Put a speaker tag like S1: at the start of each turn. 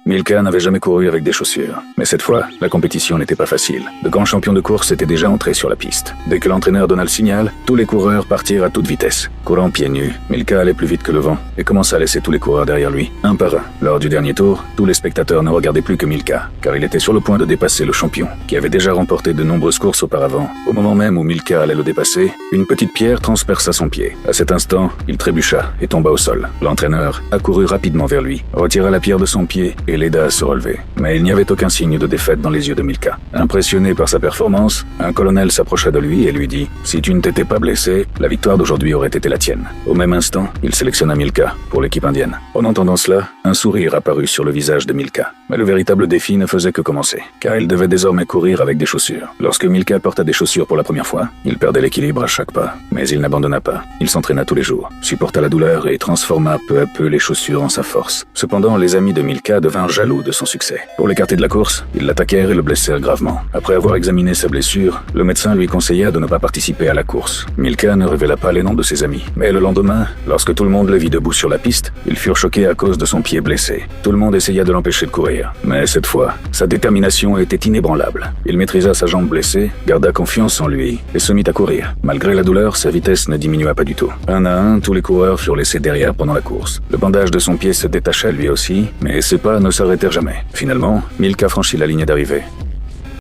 S1: Milka n'avait jamais couru avec des chaussures. Mais cette fois, la compétition n'était pas facile. De grands champions de course étaient déjà entrés sur la piste. Dès que l'entraîneur donna le signal, tous les coureurs partirent à toute vitesse. Courant pieds nus, Milka allait plus vite que le vent et commença à laisser tous les coureurs derrière lui, un par un. Lors du dernier tour, tous les spectateurs ne regardaient plus que Milka, car il était sur le point de dépasser le champion, qui avait déjà remporté de nombreuses courses auparavant. Au moment même où Milka allait le dépasser, une petite pierre transperça son pied. À cet instant, il trébucha et tomba au sol. L'entraîneur accourut rapidement vers lui, retira la pierre de son pied et l'aida à se relever. Mais il n'y avait aucun signe de défaite dans les yeux de Milka. Impressionné par sa performance, un colonel s'approcha de lui et lui dit « Si tu ne t'étais pas blessé, la victoire d'aujourd'hui aurait été la tienne. » Au même instant, il sélectionna Milka pour l'équipe indienne. En entendant cela, un sourire apparut sur le visage de Milka. Mais le véritable défi ne faisait que commencer, car il devait désormais courir avec des chaussures. Lorsque Milka porta des chaussures pour la première fois, il perdait l'équilibre à chaque pas. Mais il n'abandonna pas. Il s'entraîna tous les jours, supporta la douleur et transforma peu à peu les chaussures en sa force. Cependant, les amis de Milka devinrent jaloux de son succès. Pour l'écarter de la course, ils l'attaquèrent et le blessèrent gravement. Après avoir examiné sa blessure, le médecin lui conseilla de ne pas participer à la course. Milka ne révéla pas les noms de ses amis. Mais le lendemain, lorsque tout le monde le vit debout sur la piste, ils furent choqués à cause de son pied blessé. Tout le monde essaya de l'empêcher de courir. Mais cette fois, sa détermination était inébranlable. Il maîtrisa sa jambe blessée, garda confiance en lui et se mit à courir. Malgré la douleur, sa vitesse ne diminua pas du tout. Un à un, tous les coureurs furent laissés derrière pendant la course. Le bandage de son pied se détacha lui aussi, mais ses pas ne s'arrêtèrent jamais. Finalement, Milka franchit la ligne d'arrivée.